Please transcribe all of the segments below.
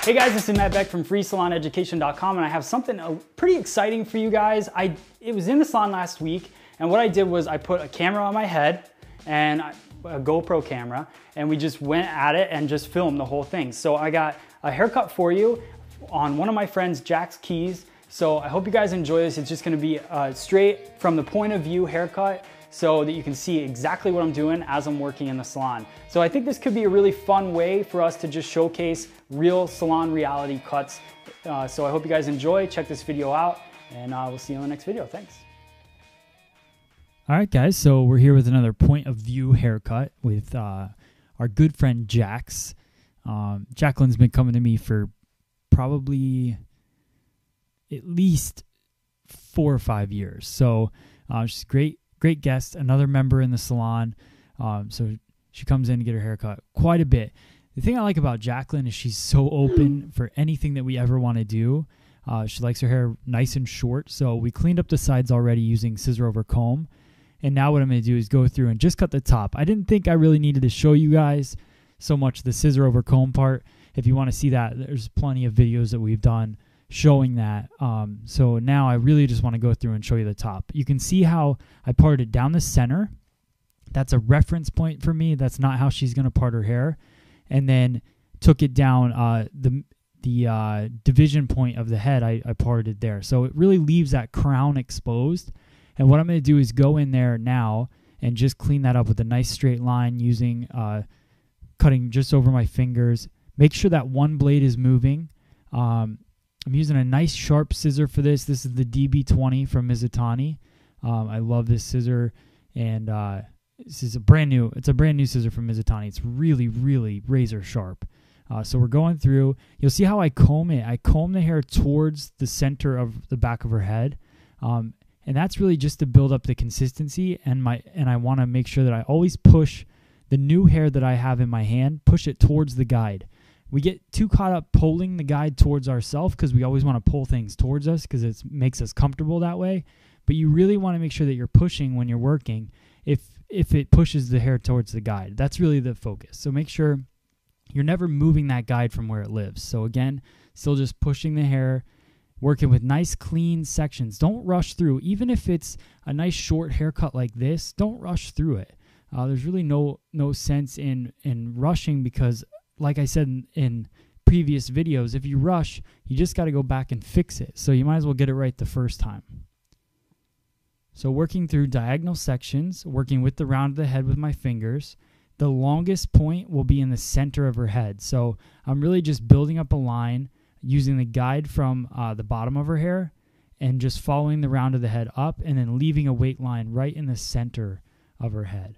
Hey guys, this is Matt Beck from FreeSalonEducation.com, and I have something pretty exciting for you guys. It was in the salon last week, and what I did was I put a camera on my head and a GoPro camera, and we just went at it and just filmed the whole thing. So I got a haircut for you on one of my friends, Jack's Keys. So I hope you guys enjoy this. It's just gonna be straight from the point of view haircut so that you can see exactly what I'm doing as I'm working in the salon. So I think this could be a really fun way for us to just showcase real salon reality cuts. So I hope you guys enjoy. Check this video out, and we'll see you in the next video. Thanks. All right, guys, so we're here with another point of view haircut with our good friend Jax. Jacqueline's been coming to me for probably at least 4 or 5 years. So she's a great guest, another member in the salon. So she comes in to get her haircut quite a bit. The thing I like about Jacqueline is she's so open for anything that we ever want to do. She likes her hair nice and short. So we cleaned up the sides already using scissor over comb. And now what I'm going to do is go through and just cut the top. I didn't think I really needed to show you guys so much the scissor over comb part. If you want to see that, there's plenty of videos that we've done showing that. So now I really just want to go through and show you the top. You can see how I parted it down the center. That's a reference point for me. That's not how she's going to part her hair. And then took it down the division point of the head. I parted there. So it really leaves that crown exposed. And what I'm going to do is go in there now and just clean that up with a nice straight line using cutting just over my fingers. Make sure that one blade is moving. I'm using a nice sharp scissor for this. This is the DB20 from Mizutani. I love this scissor, and this is a brand new scissor from Mizutani. It's really, really razor sharp. So we're going through. You'll see how I comb it. I comb the hair towards the center of the back of her head. And that's really just to build up the consistency, and I want to make sure that I always push the new hair that I have in my hand, push it towards the guide. We get too caught up pulling the guide towards ourselves because we always want to pull things towards us because it makes us comfortable that way. But you really want to make sure that you're pushing when you're working if it pushes the hair towards the guide. That's really the focus. So make sure you're never moving that guide from where it lives. So again, still just pushing the hair, working with nice clean sections. Don't rush through. Even if it's a nice short haircut like this, don't rush through it. There's really no sense in rushing because, like I said in previous videos, if you rush, you just got to go back and fix it. So you might as well get it right the first time. So working through diagonal sections, working with the round of the head with my fingers. The longest point will be in the center of her head. So I'm really just building up a line using the guide from the bottom of her hair and just following the round of the head up and then leaving a weight line right in the center of her head.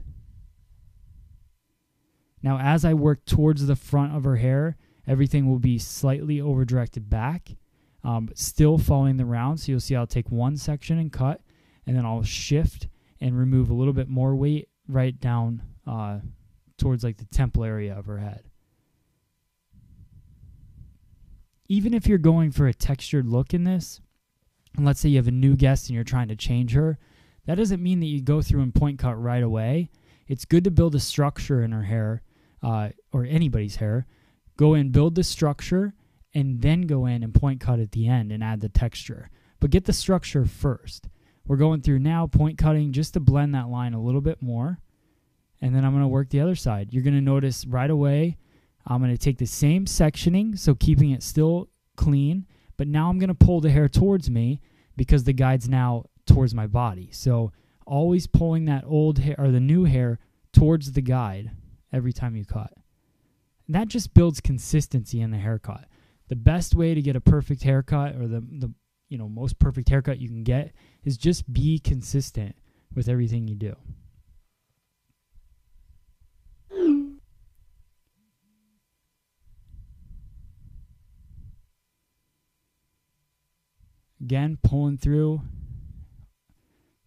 Now, as I work towards the front of her hair, everything will be slightly over-directed back, but still following the round. So you'll see I'll take one section and cut, and then I'll shift and remove a little bit more weight right down towards like the temple area of her head. Even if you're going for a textured look in this, and let's say you have a new guest and you're trying to change her, that doesn't mean that you go through and point cut right away. It's good to build a structure in her hair, or anybody's hair. Go in, build the structure, and then go in and point cut at the end and add the texture. But get the structure first. We're going through now point cutting just to blend that line a little bit more. And then I'm going to work the other side. You're going to notice right away I'm going to take the same sectioning, so keeping it still clean, but now I'm going to pull the hair towards me because the guide's now towards my body. So always pulling that old hair or the new hair towards the guide every time you cut. And that just builds consistency in the haircut. The best way to get a perfect haircut, or the most perfect haircut you can get, is just be consistent with everything you do. Again, pulling through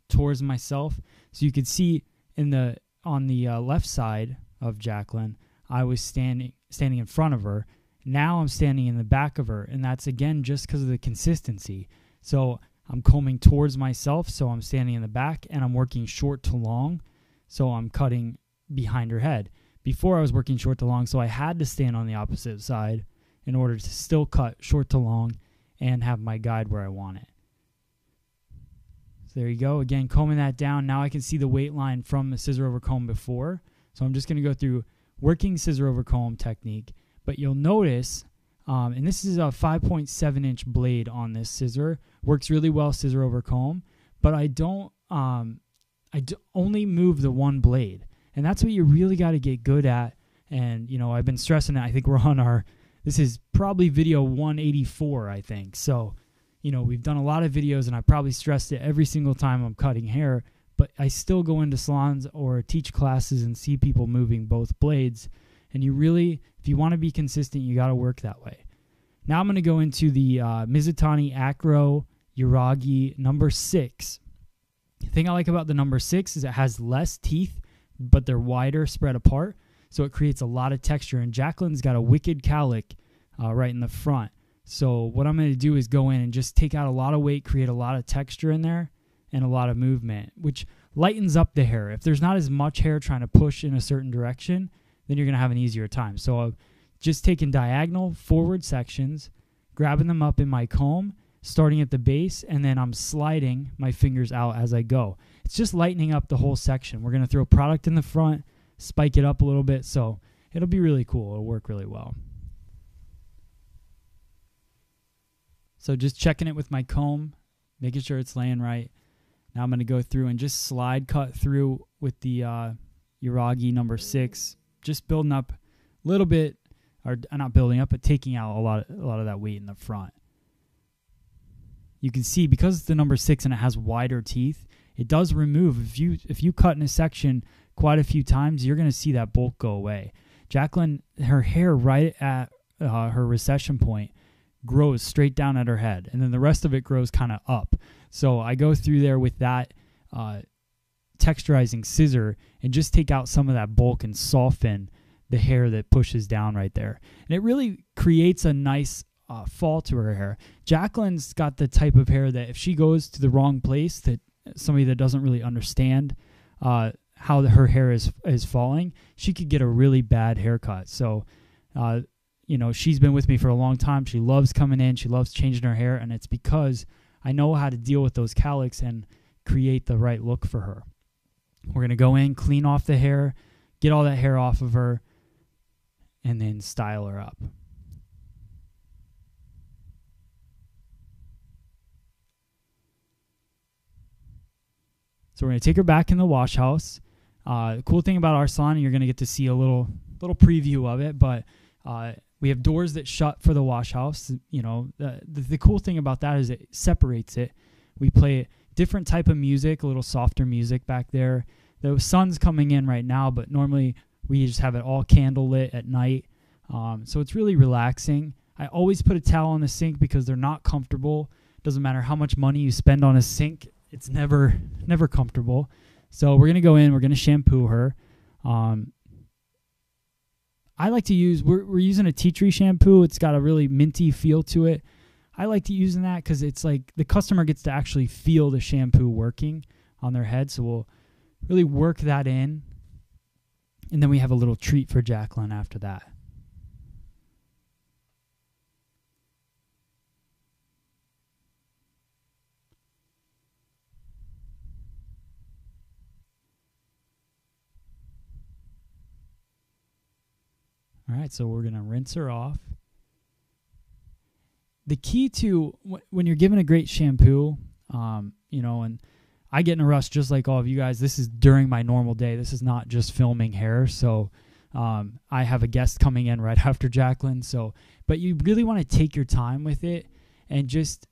towards myself. So you could see on the left side of Jacqueline, I was standing in front of her. Now I'm standing in the back of her, and that's again just because of the consistency. So I'm combing towards myself, so I'm standing in the back, and I'm working short to long, so I'm cutting behind her head. Before I was working short to long, so I had to stand on the opposite side in order to still cut short to long and have my guide where I want it. So there you go. Again, combing that down. Now I can see the weight line from the scissor over comb before. So I'm just going to go through working scissor over comb technique. But you'll notice, and this is a 5.7 inch blade on this scissor. Works really well scissor over comb. But I only move the one blade. And that's what you really got to get good at. And, you know, I've been stressing it. I think we're on this is probably video 184, I think. So, you know, we've done a lot of videos, and I probably stressed it every single time I'm cutting hair, but I still go into salons or teach classes and see people moving both blades. And you really, if you want to be consistent, you got to work that way. Now I'm going to go into the Mizutani Acro Yuragi number 6. The thing I like about the number 6 is it has less teeth, but they're wider, spread apart. So it creates a lot of texture. And Jacqueline's got a wicked cowlick right in the front. So what I'm going to do is go in and just take out a lot of weight, create a lot of texture in there, and a lot of movement, which lightens up the hair. If there's not as much hair trying to push in a certain direction, then you're going to have an easier time. So I'm just taking diagonal forward sections, grabbing them up in my comb, starting at the base, and then I'm sliding my fingers out as I go. It's just lightening up the whole section. We're going to throw product in the front, spike it up a little bit, so it'll be really cool. It'll work really well. So just checking it with my comb, making sure it's laying right. Now I'm going to go through and just slide cut through with the Yuragi number 6, just building up a little bit, or not building up, but taking out a lot of that weight in the front. You can see because it's the number 6 and it has wider teeth, it does remove. If you cut in a section quite a few times, you're going to see that bulk go away. Jacqueline, her hair right at her recession point grows straight down at her head, and then the rest of it grows kind of up. So I go through there with that texturizing scissor and just take out some of that bulk and soften the hair that pushes down right there. And it really creates a nice fall to her hair. Jacqueline's got the type of hair that if she goes to the wrong place, that somebody that doesn't really understand how her hair is falling, she could get a really bad haircut. So, you know, she's been with me for a long time. She loves coming in. She loves changing her hair, and it's because I know how to deal with those cowlicks and create the right look for her. We're going to go in, clean off the hair, get all that hair off of her, and then style her up. So we're going to take her back in the wash house. The cool thing about our salon, and you're going to get to see a little preview of it, but we have doors that shut for the wash house. You know, the cool thing about that is it separates it. We play different type of music, a little softer music back there. The sun's coming in right now, but normally we just have it all candle lit at night. So it's really relaxing. I always put a towel on the sink because they're not comfortable. Doesn't matter how much money you spend on a sink, it's never comfortable. So we're going to go in, we're going to shampoo her. I like to use, we're using a tea tree shampoo. It's got a really minty feel to it. I like to use that because it's like the customer gets to actually feel the shampoo working on their head. So we'll really work that in. And then we have a little treat for Jacqueline after that. All right, so we're going to rinse her off. The key to when you're given a great shampoo, you know, and I get in a rush just like all of you guys. This is during my normal day. This is not just filming hair. So I have a guest coming in right after Jacqueline. So, but you really want to take your time with it and just,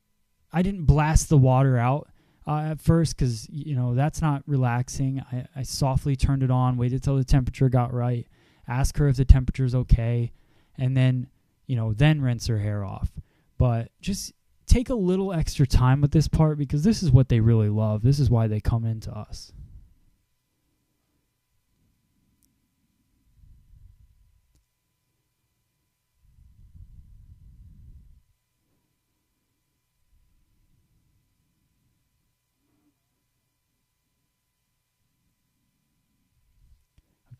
I didn't blast the water out at first because, you know, that's not relaxing. I softly turned it on, waited till the temperature got right. Ask her if the temperature is okay, and then, you know, then rinse her hair off. But just take a little extra time with this part because this is what they really love. This is why they come into us.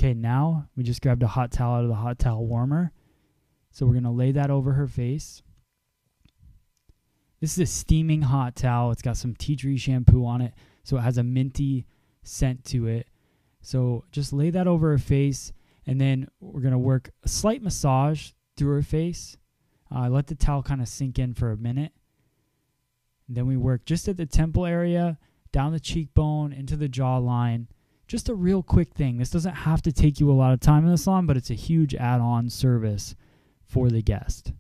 Okay, now we just grabbed a hot towel out of the hot towel warmer, So we're going to lay that over her face. This is a steaming hot towel. It's got some tea tree shampoo on it, so it has a minty scent to it. So just lay that over her face, and then we're going to work a slight massage through her face. Let the towel kind of sink in for a minute. And then we work just at the temple area, down the cheekbone, into the jawline. Just a real quick thing. This doesn't have to take you a lot of time in the salon, but it's a huge add-on service for the guest.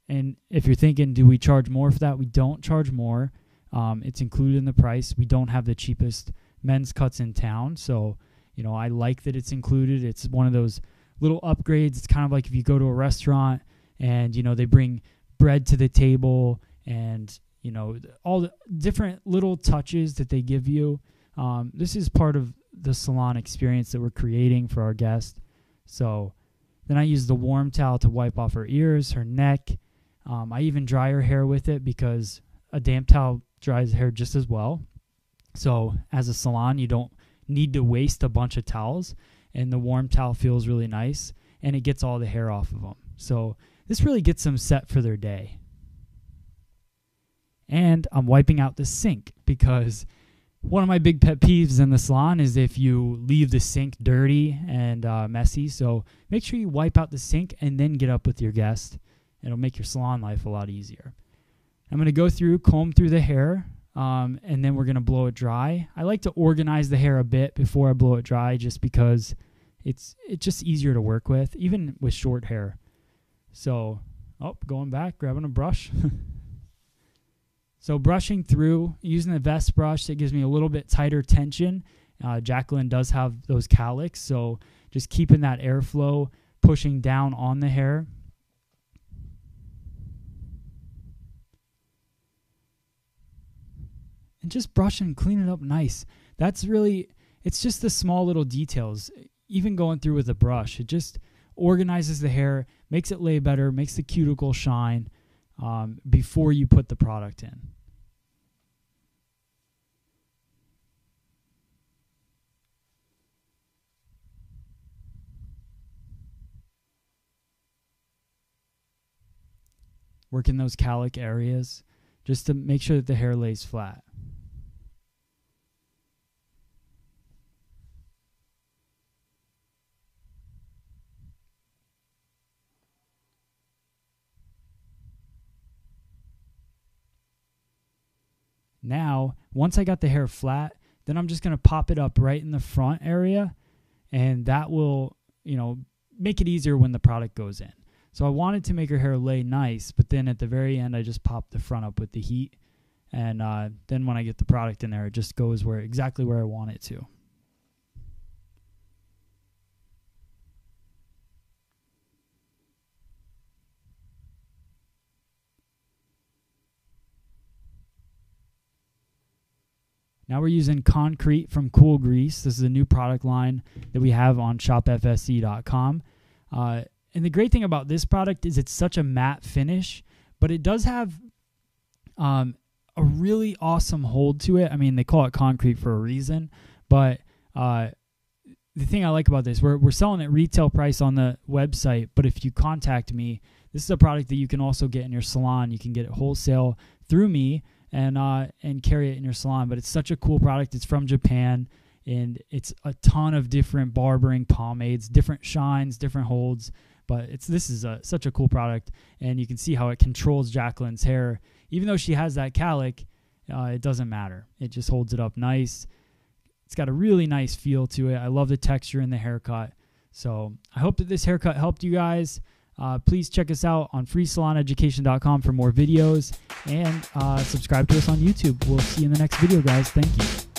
And if you're thinking, do we charge more for that? We don't charge more. It's included in the price. We don't have the cheapest men's cuts in town. So, I like that it's included. It's one of those little upgrades. It's kind of like if you go to a restaurant and, they bring bread to the table and, all the different little touches that they give you. This is part of the salon experience that we're creating for our guest. So then I use the warm towel to wipe off her ears, her neck. I even dry her hair with it because a damp towel dries hair just as well. So as a salon, you don't need to waste a bunch of towels, and the warm towel feels really nice, and it gets all the hair off of them. So this really gets them set for their day. And I'm wiping out the sink because one of my big pet peeves in the salon is if you leave the sink dirty and messy. So make sure you wipe out the sink and then get up with your guest. It'll make your salon life a lot easier. I'm going to go through, comb through the hair, and then we're going to blow it dry. I like to organize the hair a bit before I blow it dry just because it's just easier to work with, even with short hair. So, going back, grabbing a brush. So brushing through, using the vest brush, that gives me a little bit tighter tension. Jacqueline does have those cowlicks, so just keeping that airflow, pushing down on the hair. And just brush and clean it up nice. It's just the small little details. Even going through with a brush, it just organizes the hair, makes it lay better, makes the cuticle shine before you put the product in. Working those cowlick areas just to make sure that the hair lays flat. Now, once I got the hair flat, then I'm just going to pop it up right in the front area, and that will, make it easier when the product goes in. So I wanted to make her hair lay nice, but then at the very end, I just popped the front up with the heat, and then when I get the product in there, it just goes exactly where I want it to. Now we're using Concrete from Cool Grease. This is a new product line that we have on shopfsc.com. And the great thing about this product is it's such a matte finish, but it does have a really awesome hold to it. I mean, they call it concrete for a reason, but the thing I like about this, we're selling at retail price on the website, but if you contact me, this is a product that you can also get in your salon. You can get it wholesale through me and carry it in your salon. But it's such a cool product. It's from Japan, and it's a ton of different barbering pomades, different shines, different holds. But this is such a cool product, and you can see how it controls Jacqueline's hair. Even though she has that cowlick, it doesn't matter. It just holds it up nice. It's got a really nice feel to it. I love the texture in the haircut. So I hope that this haircut helped you guys. Please check us out on freesaloneducation.com for more videos, and subscribe to us on YouTube. We'll see you in the next video, guys. Thank you.